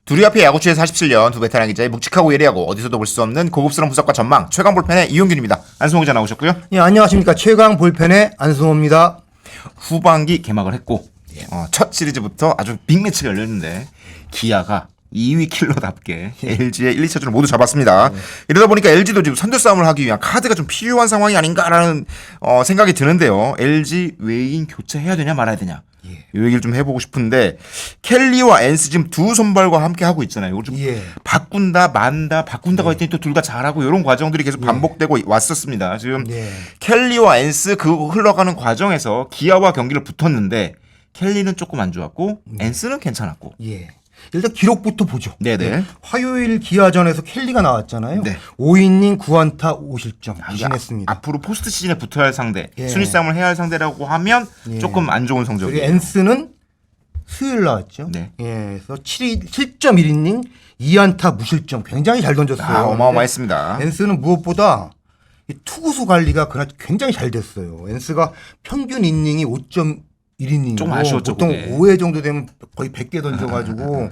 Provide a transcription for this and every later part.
둘이 앞에 야구취에서 47년 두 베테랑 기자의 묵직하고 예리하고 어디서도 볼 수 없는 고급스러운 분석과 전망 최강 볼펜의 이용균입니다. 안승호 기자 나오셨고요. 예, 안녕하십니까. 최강 볼펜의 안승호입니다. 후반기 개막을 했고 첫 시리즈부터 아주 빅매치가 열렸는데 기아가 2위 킬러답게 LG의 1, 2차전을 모두 잡았습니다. 이러다 보니까 LG도 지금 선두 싸움을 하기 위한 카드가 좀 필요한 상황이 아닌가라는 생각이 드는데요. LG 외인 교체해야 되냐 말아야 되냐 이 얘기를 좀 해보고 싶은데 켈리와 엔스 지금 두 선발과 함께 하고 있잖아요. 이걸 좀 바꾼다 만다 바꾼다고 했더니 또 둘 다 잘하고 이런 과정들이 계속 반복되고 왔었습니다. 지금 켈리와 엔스 그 흘러가는 과정에서 기아와 경기를 붙었는데 켈리는 조금 안 좋았고 엔스는 괜찮았고. 일단 기록부터 보죠. 네네. 화요일 기아전에서 켈리가 나왔잖아요. 네. 5이닝 9안타 5실점 부진했습니다. 앞으로 포스트 시즌에 붙어야 할 상대, 순위 싸움을 해야 할 상대라고 하면 조금 안 좋은 성적이에요. 그리고 엔스는 수요일 나왔죠. 네. 그래서 7.1이닝 2안타 무실점 굉장히 잘 던졌어요. 어마어마했습니다. 엔스는 무엇보다 이 투구수 관리가 그날 굉장히 잘 됐어요. 엔스가 평균 이닝이 5.1이닝이고 좀 아쉬웠죠, 보통 그게. 5회 정도 되면 거의 100개 던져가지고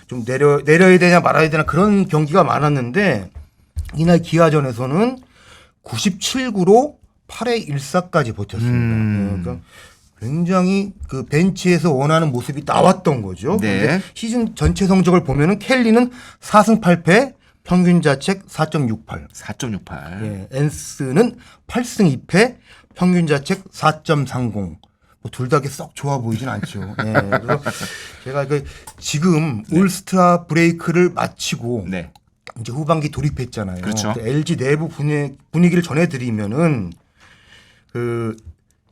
좀 내려야 되냐 말아야 되나 그런 경기가 많았는데 이날 기아전에서는 97구로 8회 1사까지 버텼습니다. 그러니까 굉장히 그 벤치에서 원하는 모습이 나왔던 거죠. 네. 근데 시즌 전체 성적을 보면은 켈리는 4승 8패 평균 자책 4.68. 4.68. 엔스는 8승 2패 평균 자책 4.30. 둘 다 썩 좋아 보이진 않죠. 그래서 제가 지금 올스타 브레이크를 마치고 이제 후반기 돌입했잖아요. 그렇죠. LG 내부 분위기를 전해드리면은 그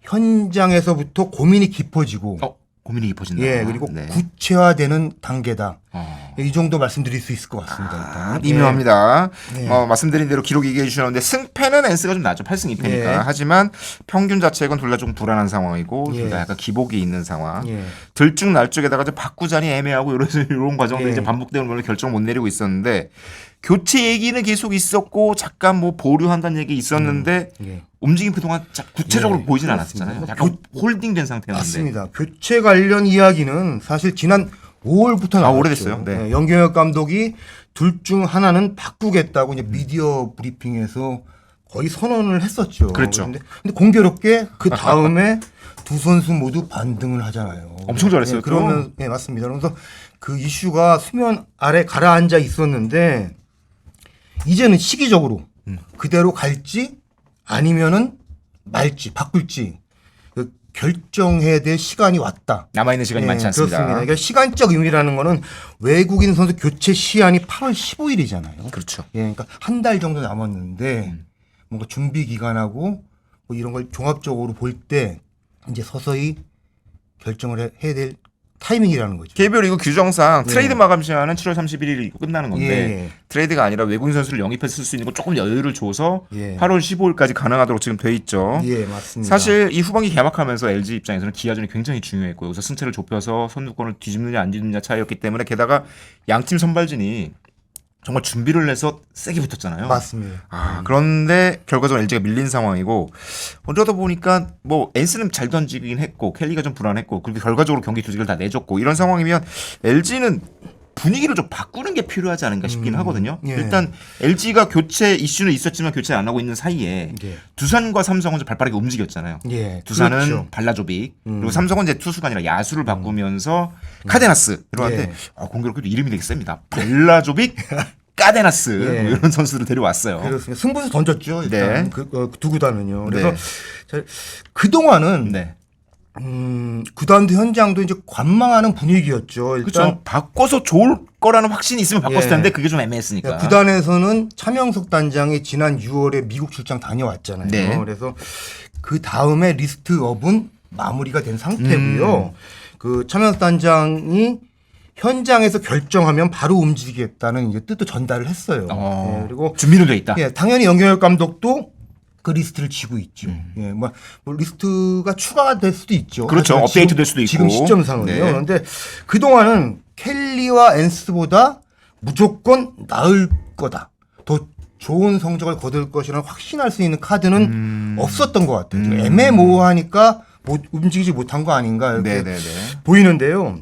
현장에서부터 고민이 깊어지고. 고민이 깊어진다. 그리고 구체화되는 단계다. 이 정도 말씀드릴 수 있을 것 같습니다. 일단. 미묘합니다. 말씀드린 대로 기록 얘기해 주셨는데 승패는 엔스가 좀 낮죠. 8승 2패니까. 하지만 평균 자책은 둘 다 조금 불안한 상황이고 둘 다 약간 기복이 있는 상황. 들쭉날쭉에다가 좀 바꾸자니 애매하고 이런 과정들이 이제 반복되는 걸로 결정을 못 내리고 있었는데 교체 얘기는 계속 있었고 잠깐 뭐 보류한다는 얘기 있었는데 움직임 그동안 구체적으로 보이진 않았잖아요. 약간 홀딩된 상태였는데. 맞습니다. 교체 관련 이야기는 사실 지난 5월부터 나왔죠. 오래됐어요. 연경혁 감독이 둘 중 하나는 바꾸겠다고 이제 미디어 브리핑에서 거의 선언을 했었죠. 그렇죠. 근데 공교롭게 그 다음에 두 선수 모두 반등을 하잖아요. 엄청 잘했어요. 그러면 맞습니다. 그래서 그 이슈가 수면 아래 가라앉아 있었는데 이제는 시기적으로 그대로 갈지 아니면은 말지 바꿀지 결정해야 될 시간이 왔다. 남아있는 시간이 많지 않습니다. 그렇습니다. 그러니까 시간적 의미라는 거는 외국인 선수 교체 시한이 8월 15일이잖아요. 그렇죠. 그러니까 한 달 정도 남았는데 뭔가 준비 기간하고 뭐 이런 걸 종합적으로 볼 때 이제 서서히 결정을 해야 될 타이밍이라는 거죠. KBO 리그 규정상 트레이드 마감 시한은 7월 31일이 끝나는 건데 트레이드가 아니라 외국인 선수를 영입해서 쓸 수 있는 거 조금 여유를 줘서 8월 15일까지 가능하도록 지금 돼 있죠. 맞습니다. 사실 이 후반기 개막하면서 LG 입장에서는 기아전이 굉장히 중요했고 여기서 승차를 좁혀서 선두권을 뒤집느냐 안 뒤집느냐 차이였기 때문에 게다가 양팀 선발진이 정말 준비를 해서 세게 붙었잖아요. 맞습니다. 그런데 결과적으로 LG가 밀린 상황이고 어쩌다 보니까 뭐 엔스는 잘 던지긴 했고 켈리가 좀 불안했고 그리고 결과적으로 경기 조직을 다 내줬고 이런 상황이면 LG는 분위기를 좀 바꾸는 게 필요하지 않은가 싶긴 하거든요. 일단 LG가 교체 이슈는 있었지만 교체를 안 하고 있는 사이에 두산과 삼성은 좀 발빠르게 움직였잖아요. 두산은 그렇죠. 발라조빅 그리고 삼성은 이제 투수가 아니라 야수를 바꾸면서 카데나스 이러는데 공교롭게도 이름이 되게 셉니다. 발라조빅 카데나스 뭐 이런 선수들을 데려왔어요. 그렇습니다. 승부수 던졌죠. 일단 두 구단은요. 그래서 그 동안은 구단도 현장도 이제 관망하는 분위기였죠. 일단 그렇죠. 바꿔서 좋을 거라는 확신이 있으면 바꿨을 텐데 그게 좀 애매했으니까. 구단에서는 차명석 단장이 지난 6월에 미국 출장 다녀왔잖아요. 그래서 그 다음에 리스트업은 마무리가 된 상태고요. 그 차명석 단장이 현장에서 결정하면 바로 움직이겠다는 이제 뜻도 전달을 했어요. 그리고 준비는 돼 있다. 당연히 연경혁 감독도 그 리스트를 쥐고 있죠. 뭐 리스트가 추가가 될 수도 있죠. 그렇죠. 업데이트 될 수도 있고. 지금 시점상은요. 그런데 그동안은 켈리와 엔스보다 무조건 나을 거다. 더 좋은 성적을 거둘 것이라는 확신할 수 있는 카드는 없었던 것 같아요. 좀 애매모호하니까 움직이지 못한 거 아닌가 이렇게 보이는데요.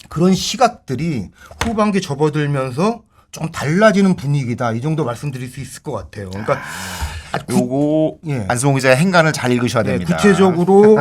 그런 시각들이 후반기 접어들면서 좀 달라지는 분위기다. 이 정도 말씀드릴 수 있을 것 같아요. 그러니까 요거 예. 안승홍 기자의 행간을 잘 읽으셔야 네, 됩니다. 구체적으로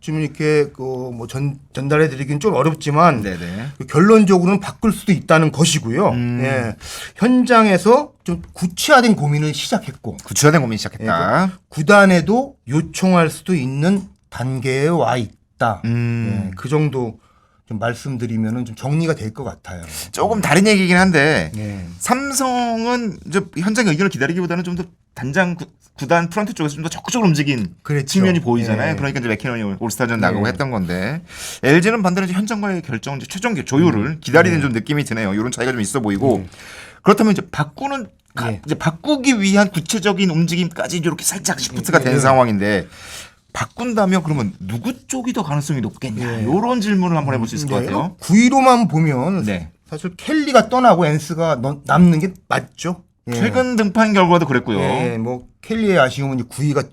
좀 이렇게 뭐 전달해 드리긴 좀 어렵지만 네네. 결론적으로는 바꿀 수도 있다는 것이고요. 예. 현장에서 좀 구체화된 고민을 시작했고 구체화된 고민 시작했다. 예, 구단에도 요청할 수도 있는 단계에 와 있다. 예, 그 정도 좀 말씀드리면은 좀 정리가 될 것 같아요. 조금 다른 얘기긴 한데 예. 삼성은 이제 현장의 의견을 기다리기보다는 좀 더 단장 구단 프런트 쪽에서 좀 더 적극적으로 움직인 그랬죠. 측면이 보이잖아요. 예. 그러니까 이제 맥키너니 올스타전 나가고 예. 했던 건데 LG는 반대로 이제 현장과의 결정, 이제 최종 조율을 기다리는 좀 느낌이 드네요. 이런 차이가 좀 있어 보이고 그렇다면 이제 바꾸는 예. 이제 바꾸기 위한 구체적인 움직임까지 이렇게 살짝 시프트가 된 예. 상황인데. 바꾼다면 그러면 누구 쪽이 더 가능성이 높겠냐 예. 이런 질문을 한번 해볼 수 있을 것 네. 같아요. 9위로만 보면 네. 사실 켈리가 떠나고 엔스가 남는 게 맞죠. 예. 최근 등판 결과도 그랬고요. 예, 뭐 켈리의 아쉬움은 이제 9위가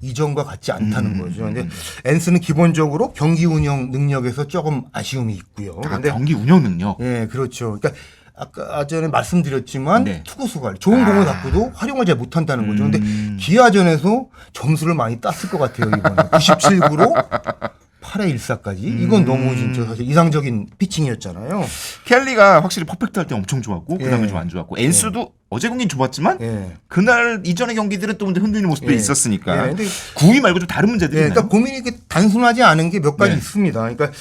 이전과 같지 않다는 거죠. 근데 엔스는 기본적으로 경기 운영 능력에서 조금 아쉬움이 있고요. 아, 경기 운영 능력. 예, 그렇죠. 그러니까 아까 전에 말씀드렸지만 네. 투구수가 좋은 공을 갖고도 활용을 잘 못한다는 거죠. 근데 기아전에서 점수를 많이 땄을 것 같아요. 이번에 97구로 8회 1사까지 이건 너무 진짜 사실 이상적인 피칭이었잖아요. 켈리가 확실히 퍼펙트 할 때 엄청 좋았고 그다음에 예. 좀 안 좋았고 엔스도 어제 경기는 좋았지만 예. 그날 이전의 경기들은 또 흔들리는 모습도 예. 있었으니까 예, 근데 9위 말고 좀 다른 문제들이 예, 있나요? 그러니까 고민이 이렇게 단순하지 않은 게 몇 가지 네. 있습니다. 그러니까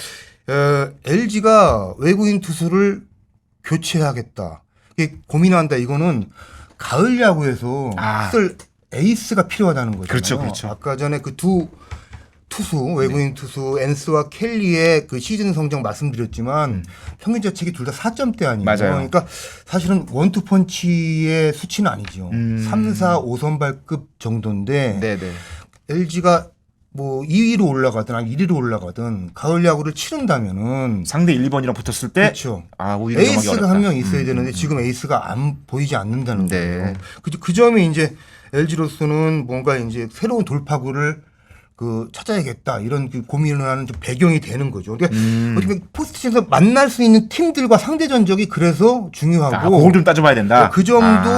LG가 외국인 투수를 교체하겠다. 이게 고민한다. 이거는 가을 야구에서 쓸 에이스가 필요하다는 거잖아요. 그렇죠, 그렇죠. 아까 전에 그 두 투수 외국인 투수 엔스와 켈리의 그 시즌 성적 말씀드렸지만 평균 자책이 둘 다 4점대 아니에요. 맞아요. 그러니까 사실은 원투펀치의 수치는 아니죠. 3, 4, 5선발급 정도인데 네네. LG가 뭐 2위로 올라가든 아니 1위로 올라가든 가을 야구를 치른다면은 상대 1, 2번이랑 붙었을 때 그렇죠. 오히려 넘어가기 에이스가 어렵다. 한 명 있어야 되는데 지금 에이스가 안 보이지 않는다는 네. 거예요. 그 점이 이제 LG로서는 뭔가 이제 새로운 돌파구를 찾아야겠다 이런 그 고민을 하는 좀 배경이 되는 거죠. 그러니까 어떻게 포스트에서 만날 수 있는 팀들과 상대 전적이 그래서 중요하고 그걸 좀 따져봐야 된다. 그 점도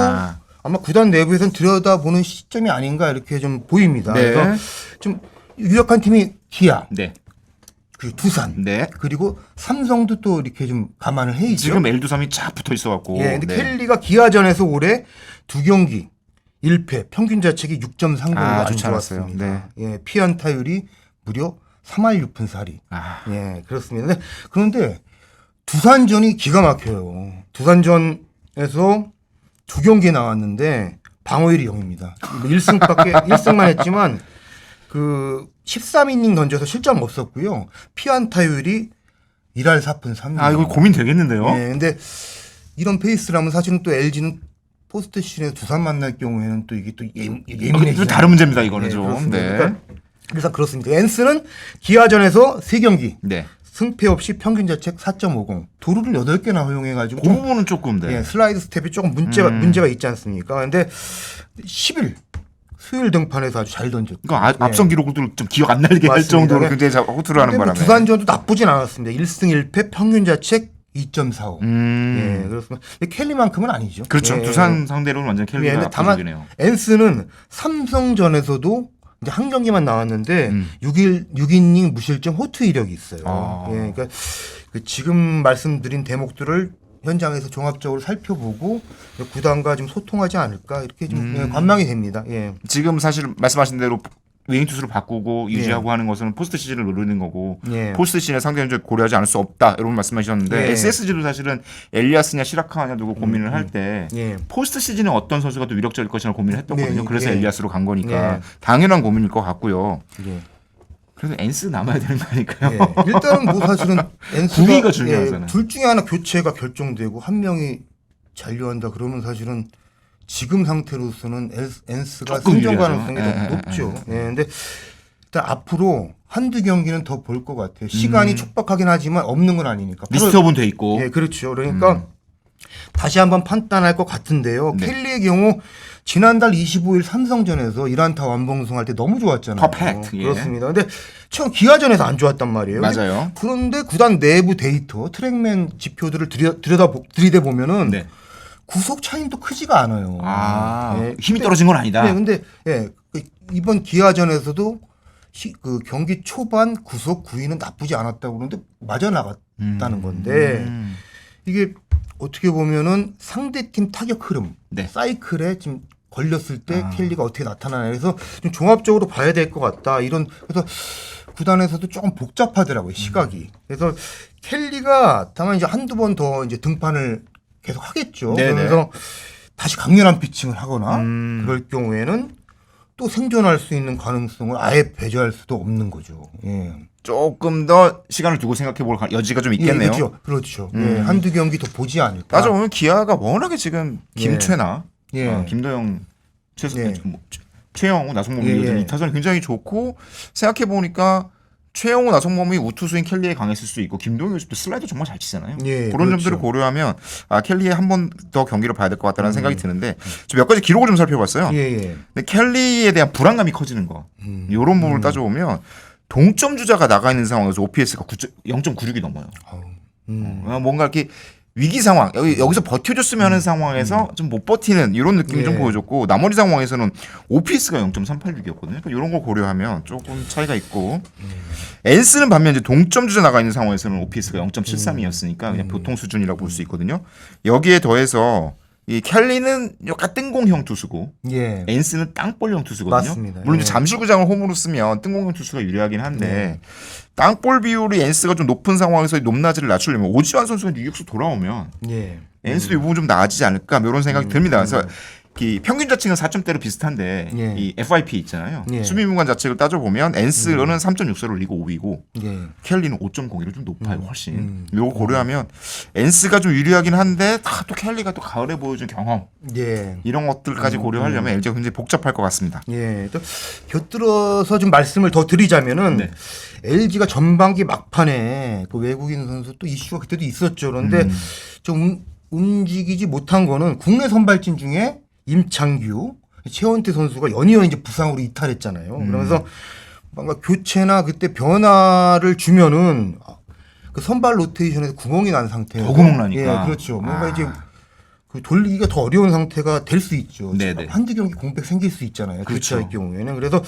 아마 구단 내부에서는 들여다보는 시점이 아닌가 이렇게 좀 보입니다. 네. 그래서 좀 유력한 팀이 기아, 네. 그리고 두산, 네. 그리고 삼성도 또 이렇게 좀 감안을 해 있죠. 지금 L2-3이 쫙 붙어 있어갖고. 예, 근데 네. 켈리가 기아전에서 올해 2경기 1패 평균 자책이 6.30이 안 좋지 않았어요. 좋았습니다. 예, 피안타율이 무려 3할 6푼 4리. 예, 그렇습니다. 그런데 두산전이 기가 막혀요. 두산전에서 2경기 나왔는데 방어율이 0입니다. 1승만 했지만 그 13이닝 던져서 실점 없었고요. 피안타율이 1할 4푼 3리. 이거 고민 되겠는데요? 예, 근데 이런 페이스라면 사실은 또 LG는 포스트 시즌에서 두산 만날 경우에는 또 이게 또 예민해지죠. 좀 다른 문제입니다, 이거는 좀. 그렇습니다. 네. 그러니까 그래서 그렇습니다. 엔스는 기아전에서 3경기 네. 승패 없이 평균 자책 4.50 도루를 8개나 허용해가지고 그 부분은 조금 네. 예, 슬라이드 스텝이 조금 문제가 있지 않습니까? 근데 10일 수요일 등판에서 아주 잘 던졌고. 그러니까 앞선 기록을 좀 기억 안 나게 할 맞습니다. 정도로 굉장히 호투를 하는 바람에. 두산전도 나쁘진 않았습니다. 1승 1패 평균 자책 2.45. 예, 그렇습니다. 켈리만큼은 아니죠. 그렇죠. 예. 두산 상대로는 완전 예, 켈리가 근데 다만 압도적이네요. 엔스는 삼성전에서도 이제 한 경기만 나왔는데 6이닝 무실점 호투 이력이 있어요. 예, 그러니까 그 지금 말씀드린 대목들을 현장에서 종합적으로 살펴보고 구단과 좀 소통하지 않을까 이렇게 좀 예, 관망이 됩니다. 예. 지금 사실 말씀하신 대로 외인 투수를 바꾸고 유지하고 하는 것은 포스트 시즌을 노리는 거고 예. 포스트 시즌에 상대전적 고려하지 않을 수 없다 이런 말씀하셨는데 예. SSG도 사실은 엘리아스냐 시라카냐 두고 고민을 할 때 예. 포스트 시즌에 어떤 선수가 더 위력적일 것이냐 고민을 했었거든요. 네, 그래서 예. 엘리아스로 간 거니까 예. 당연한 고민일 것 같고요. 예. 그래도 엔스 남아야 되는 거 아닐까요? 예. 일단은 뭐 사실은 엔스가 9위가 중요하잖아요. 둘 중에 하나 교체가 결정되고 한 명이 잔류한다 그러면 사실은 지금 상태로서는 엔스가 조금 승전 유리하죠. 가능성이 더 높죠. 예. 근데 일단 앞으로 한두 경기는 더 볼 것 같아요. 시간이 촉박하긴 하지만 없는 건 아니니까. 리스트업은 돼 있고 예, 그렇죠. 그러니까 다시 한번 판단할 것 같은데요. 네. 켈리의 경우 지난달 25일 삼성전에서 1안타 완봉승할 때 너무 좋았잖아요. 퍼펙트. 예. 그렇습니다. 근데 처음 기아전에서 안 좋았단 말이에요. 맞아요. 그런데 구단 내부 데이터, 트랙맨 지표들을 들여다보면은 네. 구속 차이도 크지가 않아요. 네. 힘이 떨어진 건 아니다. 네, 근데 이번 기아전에서도 그 경기 초반 구속 9위는 나쁘지 않았다고 그러는데 맞아 나갔다는 건데 이게 어떻게 보면은 상대팀 타격 흐름, 네. 사이클에 지금 걸렸을 때 켈리가 어떻게 나타나냐. 그래서 좀 종합적으로 봐야 될 것 같다. 그래서 구단에서도 조금 복잡하더라고요, 시각이. 그래서 켈리가 다만 이제 한두 번 더 이제 등판을 계속 하겠죠. 네네. 그래서 다시 강렬한 피칭을 하거나 그럴 경우에는 또 생존할 수 있는 가능성을 아예 배제할 수도 없는 거죠. 예. 조금 더 시간을 두고 생각해 볼 여지가 좀 있겠네요. 예, 그렇죠. 예, 한두 경기 더 보지 않을까. 따져보면 기아가 워낙에 지금 김최나, 예. 김도영, 예. 최영우, 나성범이 예, 요즘 예. 이 타선이 굉장히 좋고 생각해 보니까 최영우, 나성범이 우투수인 켈리에 강했을 수 있고 김도영 요즘 또 슬라이더 정말 잘 치잖아요. 예, 그런 그렇죠. 점들을 고려하면 켈리에 한 번 더 경기를 봐야 될 것 같다는 생각이 드는데 몇 가지 기록을 좀 살펴봤어요. 예. 근데 켈리에 대한 불안감이 커지는 거 이런 부분을 따져보면 동점 주자가 나가 있는 상황에서 OPS가 0.96이 넘어요. 뭔가 이렇게 위기 상황 여기서 버텨줬으면 하는 상황에서 좀 못 버티는 이런 느낌이 예. 좀 보여줬고 나머지 상황에서는 OPS가 0.386이었거든요. 그러니까 이런 걸 고려하면 조금 차이가 있고 엔스는 반면 이제 동점 주자 나가 있는 상황에서는 OPS가 0.73이었으니까 그냥 보통 수준이라고 볼 수 있거든요. 여기에 더해서 이 켈리는 약간 뜬공형 투수고 예. 엔스는 땅볼형 투수거든요. 맞습니다. 물론 예. 이제 잠실구장을 홈으로 쓰면 뜬공형 투수가 유리하긴 한데 땅볼 비율이 엔스가 좀 높은 상황에서 높낮이를 낮추려면 오지환 선수가 유격수 돌아오면 예. 엔스도 이 부분 좀 나아지지 않을까 뭐 이런 생각이 듭니다. 그래서 이 평균 자책은 4점대로 비슷한데 예. 이 FIP 있잖아요. 예. 수비문간 자책을 따져보면 엔스는 3.64로 리그 5위고 예. 켈리는 5.01로 좀 높아요. 훨씬. 이거 고려하면 엔스가 좀 유리하긴 한데 또 켈리가 또 가을에 보여준 경험 예. 이런 것들까지 고려하려면 LG가 굉장히 복잡할 것 같습니다. 예. 또 곁들어서 좀 말씀을 더 드리자면은 네. LG가 전반기 막판에 그 외국인 선수 또 이슈가 그때도 있었죠. 그런데 좀 움직이지 못한 거는 국내 선발진 중에 임창규, 최원태 선수가 연이어 이제 부상으로 이탈했잖아요. 그러면서 뭔가 교체나 그때 변화를 주면은 그 선발 로테이션에서 구멍이 난 상태예요. 더 구멍 나니까. 예, 그렇죠. 뭔가 이제 그 돌리기가 더 어려운 상태가 될 수 있죠. 네네. 한두 경기 공백 생길 수 있잖아요. 그렇죠. 교체할 경우에는. 그래서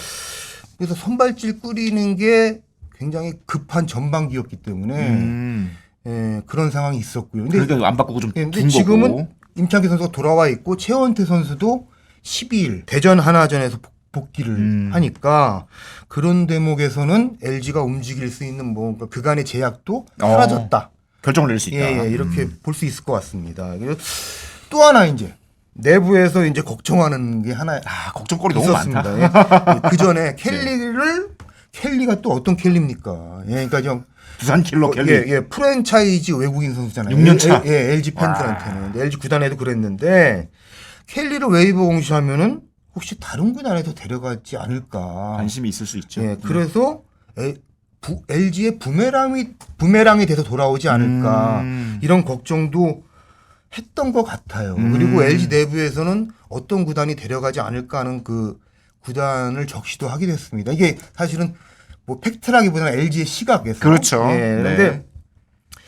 선발질 꾸리는 게 굉장히 급한 전반기였기 때문에 예, 그런 상황이 있었고요. 근데, 그러니까 안 바꾸고 좀 둔 근데 거고. 지금은 임창규 선수가 돌아와 있고 최원태 선수도 12일 대전 하나전에서 복귀를 하니까 그런 대목에서는 LG가 움직일 수 있는 뭐 그간의 제약도 사라졌다. 결정을 낼 수 있다. 예, 이렇게 볼 수 있을 것 같습니다. 그리고 또 하나 이제 내부에서 이제 걱정하는 게 하나 걱정거리 너무 있었습니다. 많다. 그 전에 켈리가 또 어떤 켈리입니까? 예, 그러니까 좀 부산 킬러 켈리. 예, 프랜차이즈 외국인 선수잖아요. 6년 차. 예, LG 팬들한테는. LG 구단에도 그랬는데 켈리를 웨이브 공시하면은 혹시 다른 구단에도 데려가지 않을까? 관심이 있을 수 있죠. 예, 그래서 LG의 부메랑이 돼서 돌아오지 않을까 이런 걱정도 했던 것 같아요. 그리고 LG 내부에서는 어떤 구단이 데려가지 않을까 하는 그 구단을 적시도 하기도 했습니다. 이게 사실은 뭐 팩트라기보다는 LG의 시각에서 그렇죠. 예, 그런데 네.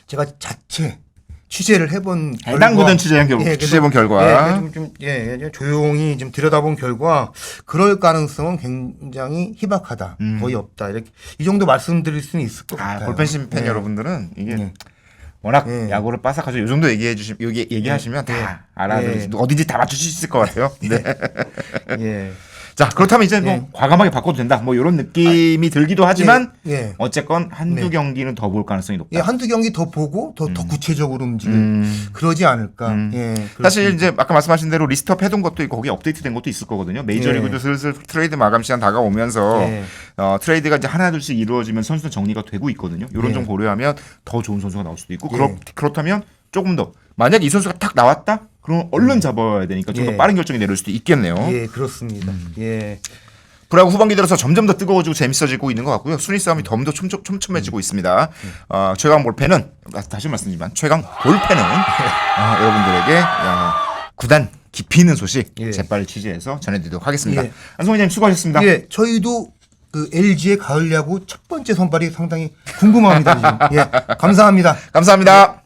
제가 자체 취재를 해본 해당 구단 취재해본 결과 좀 조용히 좀 들여다본 결과 그럴 가능성은 굉장히 희박하다. 거의 없다. 이렇게 이 정도 말씀드릴 수는 있을 것 같아요. 볼펜심 팬 예. 여러분들은 이게 워낙 야구를 빠삭하죠. 이 정도 얘기하시면 다 알아서 어딘지 다 맞추실 수 있을 것 같아요. 네. 예. 자, 그렇다면 이제 뭐 과감하게 바꿔도 된다. 뭐 이런 느낌이 들기도 하지만 예. 어쨌건 한두 경기는 더 볼 가능성이 높다. 예, 한두 경기 더 보고 더 구체적으로 움직일 그러지 않을까. 예, 사실 이제 아까 말씀하신 대로 리스트업 해둔 것도 있고 거기에 업데이트된 것도 있을 거거든요. 메이저리그도 슬슬 트레이드 마감 시간 다가오면서 트레이드가 이제 하나둘씩 이루어지면 선수 정리가 되고 있거든요. 이런 점 고려하면 더 좋은 선수가 나올 수도 있고 그렇다면 조금 더 만약 이 선수가 딱 나왔다? 그럼 얼른 잡아야 되니까 좀 더 빠른 결정이 내릴 수도 있겠네요. 예, 그렇습니다. 예. 프로야구 후반기 들어서 점점 더 뜨거워지고 재밌어지고 있는 것 같고요. 순위 싸움이 더 촘촘해지고 있습니다. 최강 볼펜은 다시 말씀드리지만 최강 볼펜은 여러분들에게 구단 깊이 있는 소식 예. 재빨리 취재해서 전해드리도록 하겠습니다. 예. 안성호 기자님 수고하셨습니다. 예, 저희도 그 LG의 가을 야구 첫 번째 선발이 상당히 궁금합니다. 지금. 예, 감사합니다. 감사합니다.